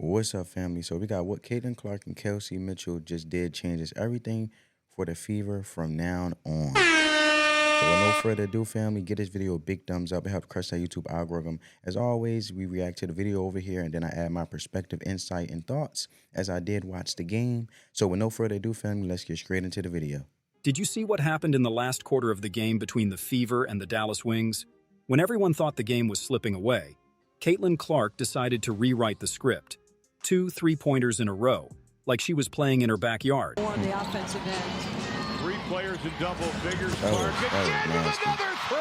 What's up, family? So we got what Caitlin Clark and Kelsey Mitchell just did changes everything for the Fever from now on. So with no further ado, family, get this video a big thumbs up. It helps crush that YouTube algorithm. As always, we react to the video over here, and then I add my perspective, insight, and thoughts as I did watch the game. So with no further ado, family, let's get straight into the video. Did you see what happened in the last quarter of the game between the Fever and the Dallas Wings? When everyone thought the game was slipping away, Caitlin Clark decided to rewrite the script. 2 3-pointers in a row, like she was playing in her backyard. On the offensive end. 3 players in double figures. That Clark again with nasty. another 3.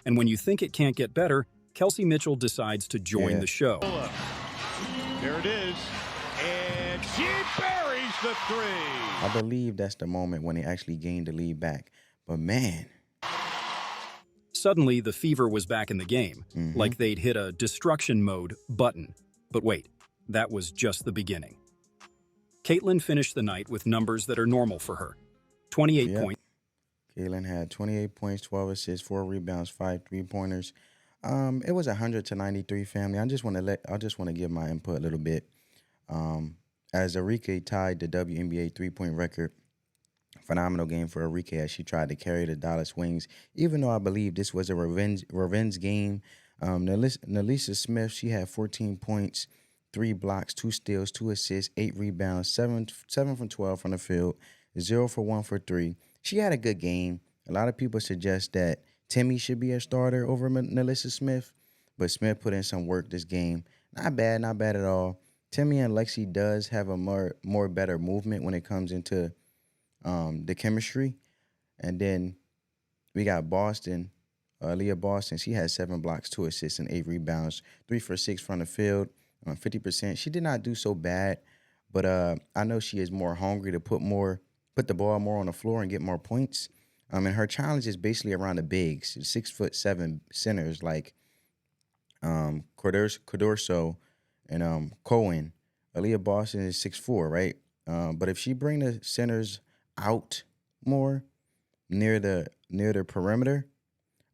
And when you think it can't get better, Kelsey Mitchell decides to join the show. There it is. And she buries the 3. I believe that's the moment when they actually gained the lead back. But man, Suddenly, the Fever was back in the game, like they'd hit a destruction mode button. But wait, that was just the beginning. Caitlin finished the night with numbers that are normal for her. 28 points. Caitlin had 28 points, 12 assists, 4 rebounds, 5 3-pointers. It was 100-93, family. I just want to give my input a little bit. As Arike tied the WNBA 3-point record, phenomenal game for Arike as she tried to carry the Dallas Wings. Even though I believe this was a revenge game, Nalisa Smith, she had 14 points, 3 blocks, 2 steals, 2 assists, 8 rebounds, 7 from 12 from the field, 0 for 1 for 3. She had a good game. A lot of people suggest that Timmy should be a starter over Nalisa Smith, but Smith put in some work this game. Not bad at all. Timmy and Lexi does have a more better movement when it comes into the chemistry. And then we got Boston, Leah Boston. She had 7 blocks, 2 assists, and 8 rebounds, 3 for 6 from the field, 50%. She did not do so bad, but I know she is more hungry to put the ball more on the floor and get more points. And her challenge is basically around the bigs, 6'7" centers like Cordorso and Cohen. Aaliyah Boston is 6'4", right? But if she bring the centers out more near the perimeter,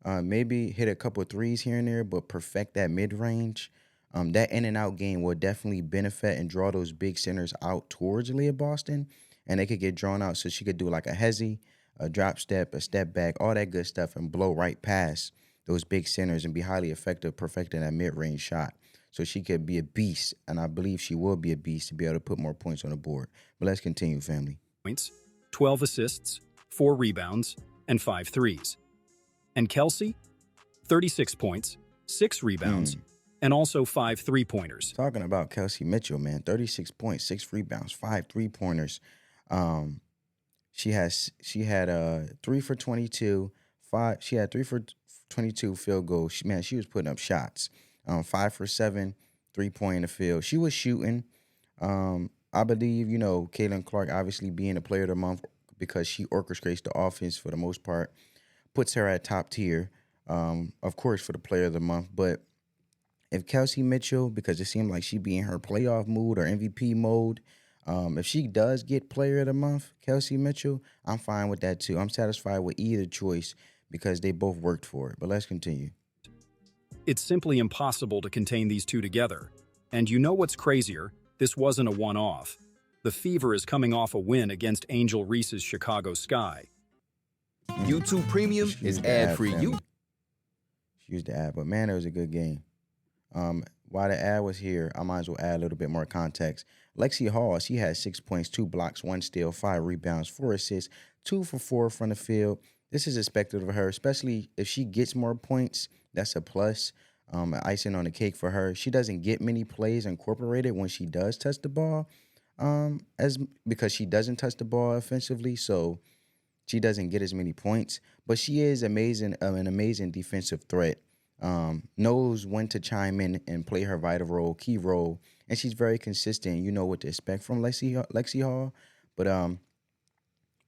maybe hit a couple of threes here and there, but perfect that mid range. That in and out game will definitely benefit and draw those big centers out towards Aaliyah Boston, and they could get drawn out. So she could do like a hezzy, a drop step, a step back, all that good stuff, and blow right past those big centers and be highly effective perfecting that mid range shot. So she could be a beast, and I believe she will be a beast to be able to put more points on the board. But let's continue, family. 12 assists, 4 rebounds, and 5 threes. And Kelsey, 36 points, 6 rebounds, and also 5 3-pointers. Talking about Kelsey Mitchell, man, 36 points, 6 rebounds, 5 3-pointers. She had 3 for 22, 5. She had 3 for 22 field goals. She was putting up shots. 5 for 7, 3-point in the field. She was shooting. I believe, Caitlin Clark obviously being the player of the month because she orchestrates the offense for the most part, puts her at top tier, of course, for the player of the month. But if Kelsey Mitchell, because it seemed like she be in her playoff mood or MVP mode, if she does get player of the month, Kelsey Mitchell, I'm fine with that too. I'm satisfied with either choice because they both worked for it. But let's continue. It's simply impossible to contain these two together. And you know what's crazier? This wasn't a one-off. The Fever is coming off a win against Angel Reese's Chicago Sky. YouTube Premium is ad-free. She used the ad, but man, it was a good game. While the ad was here, I might as well add a little bit more context. Lexi Hall, she had 6 points, 2 blocks, 1 steal, 5 rebounds, 4 assists, 2 for 4 from the field. This is expected of her, especially if she gets more points. That's a plus. Icing on the cake for her. She doesn't get many plays incorporated when she does touch the ball, because she doesn't touch the ball offensively, so she doesn't get as many points. But she is amazing, an amazing defensive threat. Knows when to chime in and play her vital role, key role, and she's very consistent. You know what to expect from Lexi Hall, but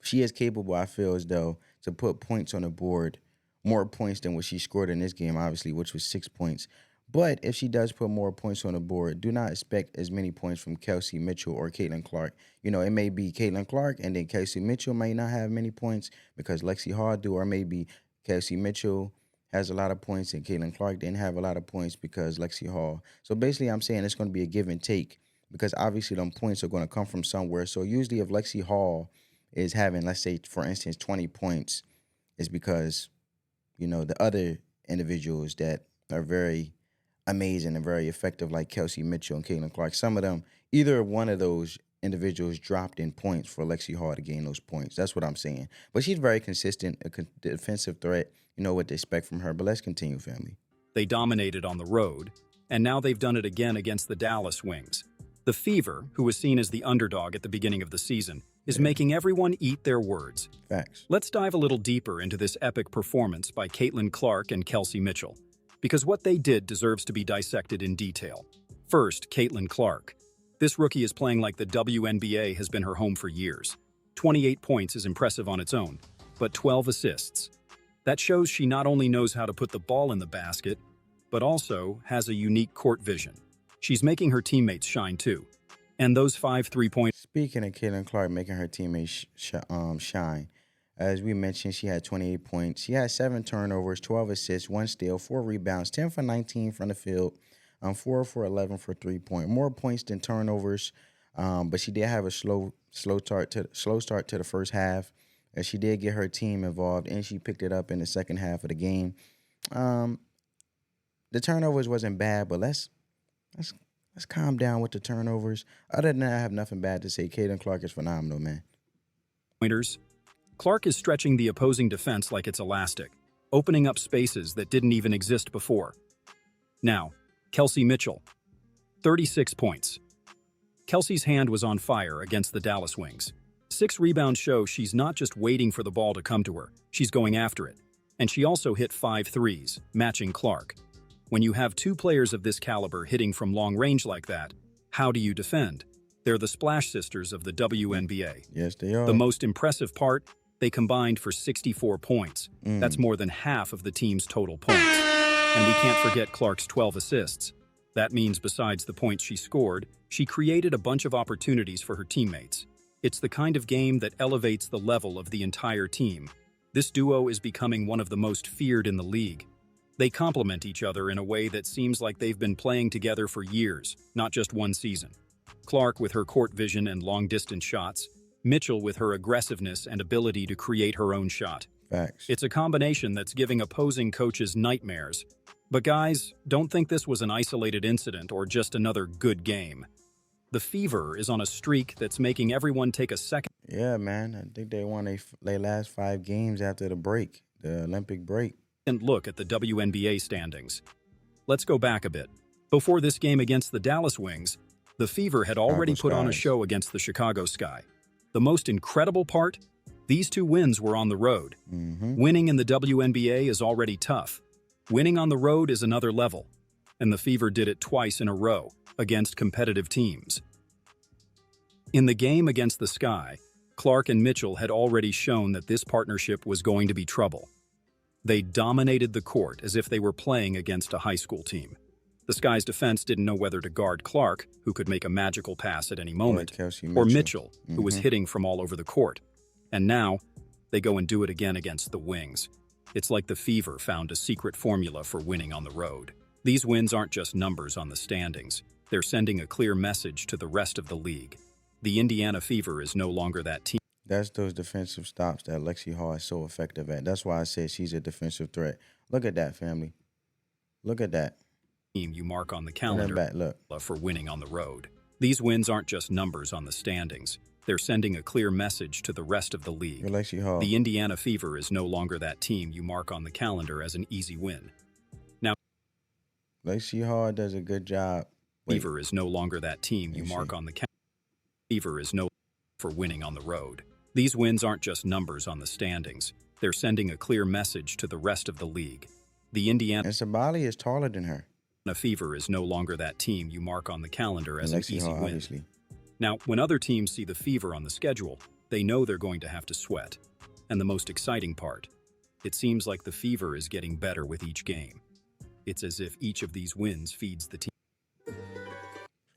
she is capable, I feel as though, to put points on the board. More points than what she scored in this game, obviously, which was 6 points. But if she does put more points on the board, do not expect as many points from Kelsey Mitchell or Caitlin Clark. It may be Caitlin Clark, and then Kelsey Mitchell may not have many points because Lexi Hall do, or maybe Kelsey Mitchell has a lot of points and Caitlin Clark didn't have a lot of points because Lexi Hall. So basically, I'm saying it's going to be a give and take because obviously them points are going to come from somewhere. So usually, if Lexi Hall is having, let's say, for instance, 20 points, it's because the other individuals that are very amazing and very effective, like Kelsey Mitchell and Caitlin Clark. Some of them, either one of those individuals dropped in points for Lexi Hall to gain those points. That's what I'm saying. But she's very consistent, a defensive threat. You know what to expect from her. But let's continue, family. They dominated on the road, and now they've done it again against the Dallas Wings. The Fever, who was seen as the underdog at the beginning of the season, is making everyone eat their words. Facts. Let's dive a little deeper into this epic performance by Caitlin Clark and Kelsey Mitchell, because what they did deserves to be dissected in detail. First, Caitlin Clark. This rookie is playing like the WNBA has been her home for years. 28 points is impressive on its own, but 12 assists. That shows she not only knows how to put the ball in the basket, but also has a unique court vision. She's making her teammates shine too. And those 5 3-point... Speaking of Caitlin Clark making her teammates shine, as we mentioned, she had 28 points. She had 7 turnovers, 12 assists, 1 steal, 4 rebounds, 10 for 19 from the field, 4 for 11 for 3-point. More points than turnovers, but she did have a slow start to the first half. As she did get her team involved, and she picked it up in the second half of the game. The turnovers wasn't bad, but let's calm down with the turnovers. Other than that, I have nothing bad to say. Caitlin Clark is phenomenal, man. Pointers. Clark is stretching the opposing defense like it's elastic, opening up spaces that didn't even exist before. Now, Kelsey Mitchell. 36 points. Kelsey's hand was on fire against the Dallas Wings. 6 rebounds show she's not just waiting for the ball to come to her, she's going after it. And she also hit 5 threes, matching Clark. When you have 2 players of this caliber hitting from long range like that, how do you defend? They're the Splash Sisters of the WNBA. Yes, they are. The most impressive part, they combined for 64 points. That's more than half of the team's total points. And we can't forget Clark's 12 assists. That means besides the points she scored, she created a bunch of opportunities for her teammates. It's the kind of game that elevates the level of the entire team. This duo is becoming one of the most feared in the league. They complement each other in a way that seems like they've been playing together for years, not just one season. Clark with her court vision and long-distance shots, Mitchell with her aggressiveness and ability to create her own shot. Facts. It's a combination that's giving opposing coaches nightmares. But guys, don't think this was an isolated incident or just another good game. The Fever is on a streak that's making everyone take a second. Yeah, man. I think they won their last 5 games after the break, the Olympic break. And look at the WNBA standings. Let's go back a bit. Before this game against the Dallas Wings, the Fever had already put on a show against the Chicago Sky. The most incredible part? These 2 wins were on the road. Winning in the WNBA is already tough. Winning on the road is another level. And the Fever did it twice in a row against competitive teams. In the game against the Sky, Clark and Mitchell had already shown that this partnership was going to be trouble. They dominated the court as if they were playing against a high school team. The Sky's defense didn't know whether to guard Clark, who could make a magical pass at any moment, or Mitchell, who was hitting from all over the court. And now, they go and do it again against the Wings. It's like the Fever found a secret formula for winning on the road. These wins aren't just numbers on the standings. They're sending a clear message to the rest of the league. The Indiana Fever is no longer that team. That's those defensive stops that Lexi Hall is so effective at. That's why I said she's a defensive threat. Look at that, family. Look at that. Team you mark on the calendar Look. For winning on the road. These wins aren't just numbers on the standings. They're sending a clear message to the rest of the league. Lexi Hall. The Indiana Fever is no longer that team you mark on the calendar as an easy win. Now, Lexi Hall does a good job. Fever is no longer that team you mark on the calendar. Fever is no for winning on the road. These wins aren't just numbers on the standings. They're sending a clear message to the rest of the league. The Indiana And Sabali is taller than her. Fever is no longer that team you mark on the calendar as an Lexi easy Hall, win. obviously. Now, when other teams see the Fever on the schedule, they know they're going to have to sweat. And the most exciting part, it seems like the Fever is getting better with each game. It's as if each of these wins feeds the team.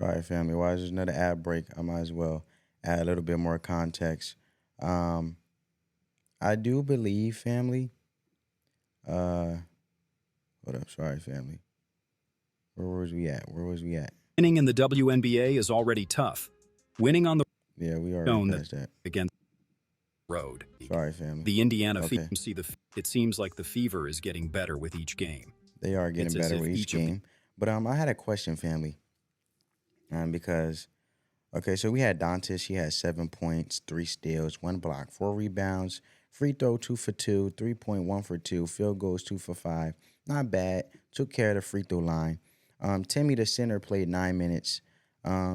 All right, family. Why is there's another ad break? I might as well add a little bit more context. I do believe, family, Hold up. Sorry, family. Where was we at? Where was we at? Winning in the WNBA is already tough. Winning on the Yeah, we already shown passed that. against the road. Sorry, family. The Indiana Okay. Fever it seems like the Fever is getting better with each game. They are getting It's as better if with each each of the- game. But I had a question, family. Because okay, so we had Dantas. She had 7 points, 3 steals, 1 block, 4 rebounds, free throw 2 for 2, 3-point 1 for 2, field goals 2 for 5. Not bad. Took care of the free throw line. Timmy, the center, played 9 minutes.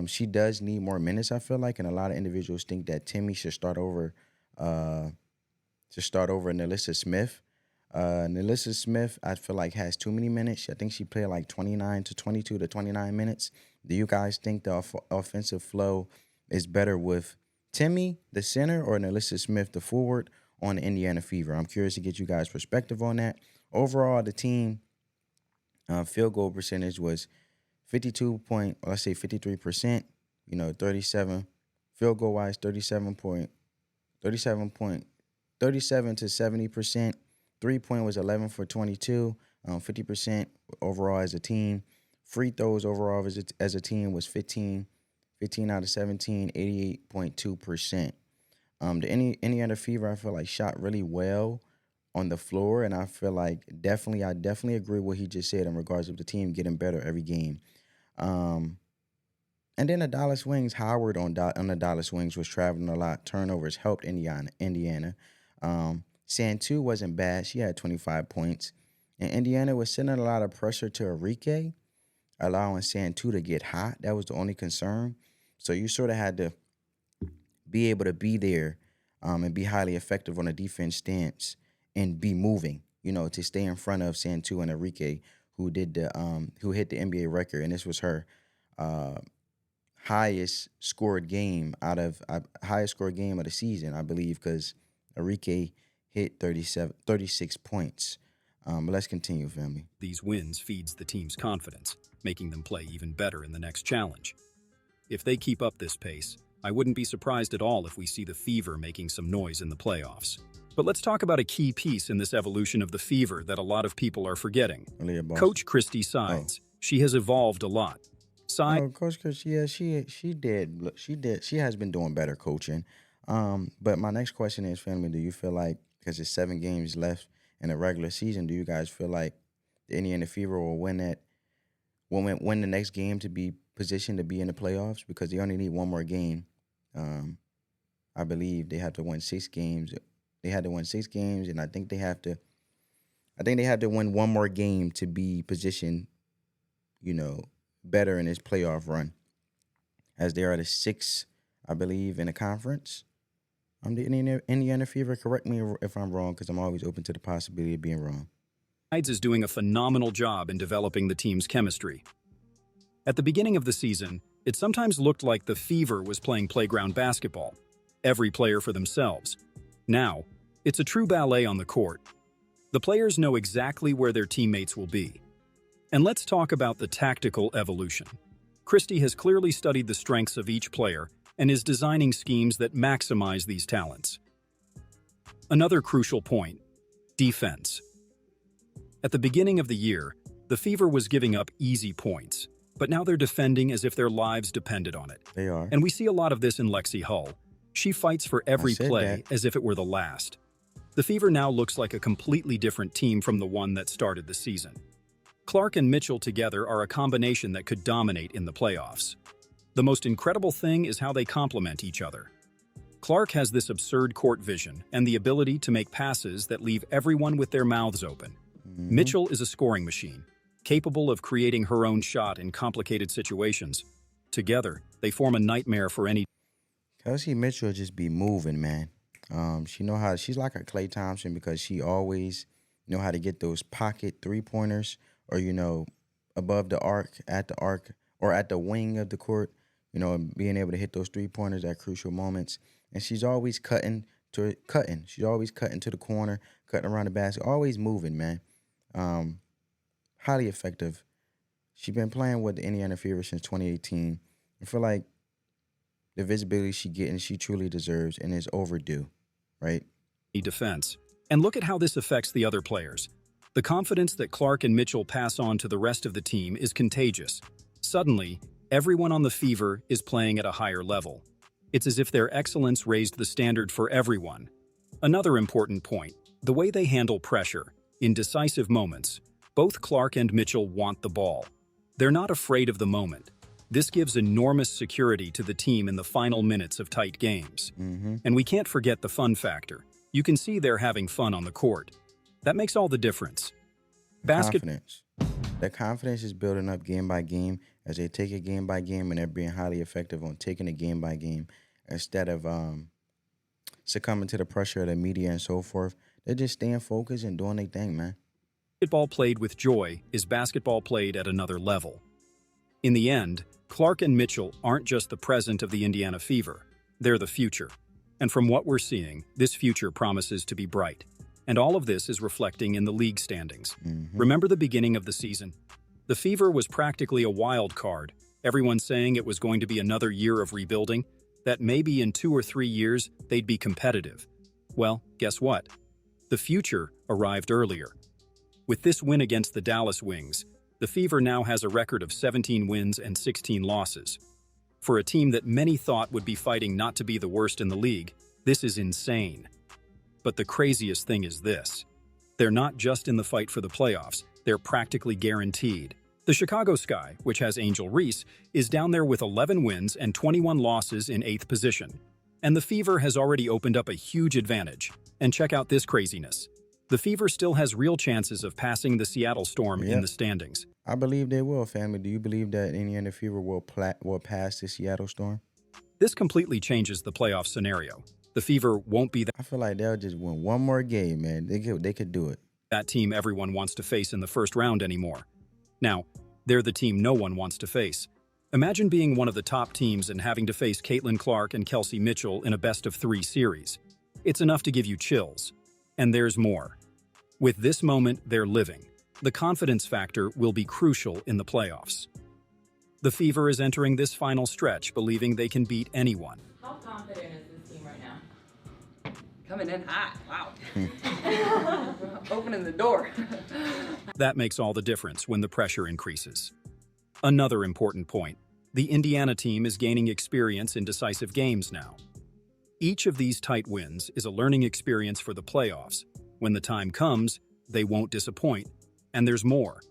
She does need more minutes, I feel like, and a lot of individuals think that Timmy should start over. Nalissa Smith. Nalissa Smith, I feel like, has too many minutes. I think she played like 29 to 22 to 29 minutes. Do you guys think the offensive flow is better with Timmy, the center, or Nalissa Smith, the forward, on the Indiana Fever? I'm curious to get you guys' perspective on that. Overall, the team field goal percentage was 53%. 37 field goal wise, 37 to 70%. 3-point was 11 for 22, 50% overall as a team. Free throws overall as a team was 15 out of 17, 88.2%. The Indiana Fever, I feel like, shot really well on the floor, and I feel like I definitely agree with what he just said in regards of the team getting better every game. And then the Dallas Wings, Howard on the Dallas Wings was traveling a lot. Turnovers helped Indiana. Santu wasn't bad. She had 25 points. And Indiana was sending a lot of pressure to Enrique, allowing Santu to get hot. That was the only concern. So you sort of had to be able to be there and be highly effective on a defense stance and be moving, to stay in front of Santu and Enrique, who hit the NBA record. And this was her highest scored game of the season, I believe, because Enrique hit 36 points. Let's continue, family. These wins feeds the team's confidence, making them play even better in the next challenge. If they keep up this pace, I wouldn't be surprised at all if we see the Fever making some noise in the playoffs. But let's talk about a key piece in this evolution of the Fever that a lot of people are forgetting. Coach Christy Sides. She has evolved a lot. Coach Christy, yeah, she did. She has been doing better coaching. But my next question is, family, do you feel like, because there's 7 games left in the regular season, do you guys feel like the Indiana Fever will win the next game to be positioned to be in the playoffs? Because they only need one more game. I believe they have to win 6 games. They had to win 6 games, and I think they have to win one more game to be positioned, better in this playoff run, as they are the 6th, I believe, in the conference. The Indiana Fever. Correct me if I'm wrong, because I'm always open to the possibility of being wrong. Sides is doing a phenomenal job in developing the team's chemistry. At the beginning of the season, it sometimes looked like the Fever was playing playground basketball, every player for themselves. Now, it's a true ballet on the court. The players know exactly where their teammates will be. And let's talk about the tactical evolution. Christie has clearly studied the strengths of each player and is designing schemes that maximize these talents. Another crucial point: defense. At the beginning of the year, the Fever was giving up easy points, but now they're defending as if their lives depended on it. They are. And we see a lot of this in Lexi Hall. She fights for every play as if it were the last. The Fever now looks like a completely different team from the one that started the season. Clark and Mitchell together are a combination that could dominate in the playoffs. The most incredible thing is how they complement each other. Clark has this absurd court vision and the ability to make passes that leave everyone with their mouths open. Mitchell is a scoring machine, capable of creating her own shot in complicated situations. Together, they form a nightmare for any. Kelsey Mitchell just be moving, man. She's like a Klay Thompson, because she always know how to get those pocket 3-pointers, or, above the arc, or at the wing of the court, being able to hit those 3-pointers at crucial moments. And she's always cutting. She's always cutting to the corner, cutting around the basket, always moving, man. Highly effective. She's been playing with the Indiana Fever since 2018. I feel like the visibility she truly deserves and is overdue, right? Defense. And look at how this affects the other players. The confidence that Clark and Mitchell pass on to the rest of the team is contagious. Suddenly, everyone on the Fever is playing at a higher level. It's as if their excellence raised the standard for everyone. Another important point, the way they handle pressure. In decisive moments, both Clark and Mitchell want the ball. They're not afraid of the moment. This gives enormous security to the team in the final minutes of tight games. And we can't forget the fun factor. You can see they're having fun on the court. That makes all the difference. Confidence. Their confidence is building up game by game as they take it game by game, and they're being highly effective on taking it game by game instead of succumbing to the pressure of the media and so forth. They're just staying focused and doing their thing, man. Basketball played with joy is basketball played at another level. In the end, Clark and Mitchell aren't just the present of the Indiana Fever, they're the future. And from what we're seeing, this future promises to be bright. And all of this is reflecting in the league standings. Remember the beginning of the season? The Fever was practically a wild card, everyone saying it was going to be another year of rebuilding, that maybe in 2 or 3 years they'd be competitive. Well, guess what? The future arrived earlier. With this win against the Dallas Wings, the Fever now has a record of 17 wins and 16 losses. For a team that many thought would be fighting not to be the worst in the league, this is insane. But the craziest thing is this. They're not just in the fight for the playoffs, they're practically guaranteed. The Chicago Sky, which has Angel Reese, is down there with 11 wins and 21 losses in 8th position. And the Fever has already opened up a huge advantage. And check out this craziness. The Fever still has real chances of passing the Seattle Storm in the standings. I believe they will, family. Do you believe that Indiana Fever will pass the Seattle Storm? This completely changes the playoff scenario. The Fever won't be I feel like they'll just win one more game, man. They could do it. that team everyone wants to face in the first round anymore. Now, they're the team no one wants to face. Imagine being one of the top teams and having to face Caitlin Clark and Kelsey Mitchell in a best-of-3 series. It's enough to give you chills. And there's more. With this moment they're living, the confidence factor will be crucial in the playoffs. The Fever is entering this final stretch believing they can beat anyone. How confident is this team right now? Coming in hot. Wow. Opening the door. That makes all the difference when the pressure increases. Another important point, the Indiana team is gaining experience in decisive games now. Each of these tight wins is a learning experience for the playoffs. When the time comes, they won't disappoint. And there's more.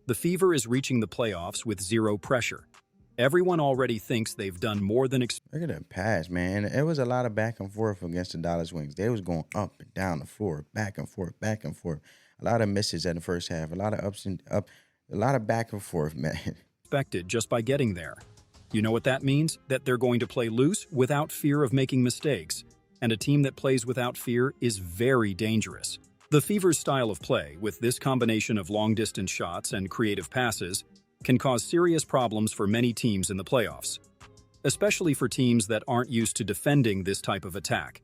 The Fever is reaching the playoffs with zero pressure. Everyone already thinks they've done more than Look at that pass, man. It was a lot of back and forth against the Dallas Wings. They was going up and down the floor, back and forth, back and forth. A lot of misses in the first half, a lot of a lot of back and forth, man. expected just by getting there. You know what that means? That they're going to play loose without fear of making mistakes. And a team that plays without fear is very dangerous. The Fever's style of play, with this combination of long-distance shots and creative passes, can cause serious problems for many teams in the playoffs, especially for teams that aren't used to defending this type of attack.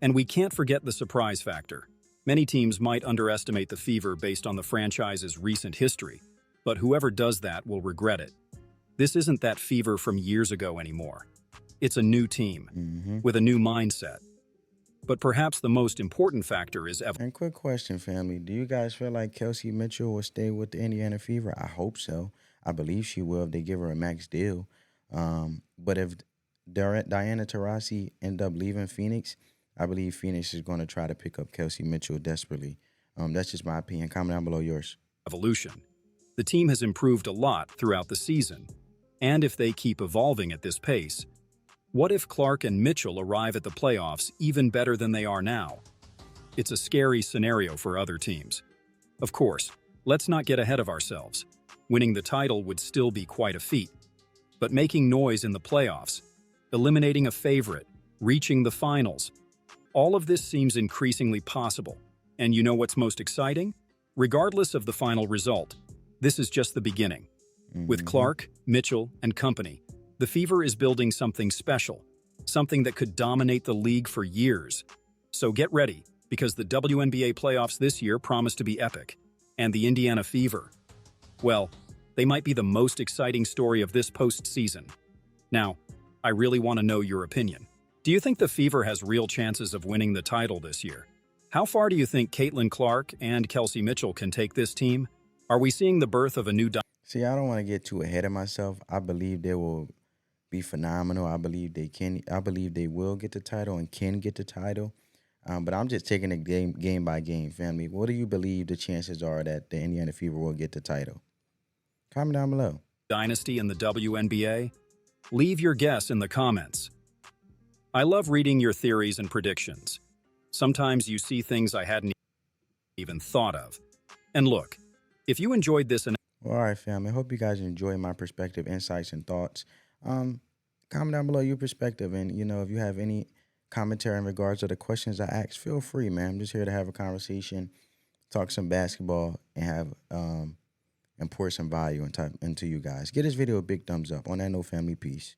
And we can't forget the surprise factor. Many teams might underestimate the Fever based on the franchise's recent history, but whoever does that will regret it. This isn't that Fever from years ago anymore. It's a new team, with a new mindset. But perhaps the most important factor is And quick question, family. Do you guys feel like Kelsey Mitchell will stay with the Indiana Fever? I hope so. I believe she will if they give her a max deal. But if Diana Taurasi end up leaving Phoenix, I believe Phoenix is going to try to pick up Kelsey Mitchell desperately. That's just my opinion. Comment down below yours. evolution. The team has improved a lot throughout the season. And if they keep evolving at this pace, what if Clark and Mitchell arrive at the playoffs even better than they are now? It's a scary scenario for other teams. Of course, let's not get ahead of ourselves. Winning the title would still be quite a feat. But making noise in the playoffs, eliminating a favorite, reaching the finals, all of this seems increasingly possible. And you know what's most exciting? Regardless of the final result, this is just the beginning. With Clark, Mitchell, and company, the Fever is building something special, something that could dominate the league for years. So get ready, because the WNBA playoffs this year promise to be epic. And the Indiana Fever, well, they might be the most exciting story of this postseason. Now, I really want to know your opinion. Do you think the Fever has real chances of winning the title this year? How far do you think Caitlin Clark and Kelsey Mitchell can take this team? Are we seeing the birth of a new See, I don't want to get too ahead of myself. I believe they will be phenomenal. I believe they can. I believe they will get the title and can get the title. But I'm just taking it game by game, family. What do you believe the chances are that the Indiana Fever will get the title? Comment down below. dynasty in the WNBA? Leave your guess in the comments. I love reading your theories and predictions. Sometimes you see things I hadn't even thought of. And look, if you enjoyed this Well, all right, family. I hope you guys enjoy my perspective, insights, and thoughts. Comment down below your perspective, and if you have any commentary in regards to the questions I asked, feel free, man. I'm just here to have a conversation, talk some basketball, and have and pour some value into you guys. Give this video a big thumbs up. On that note, family, peace.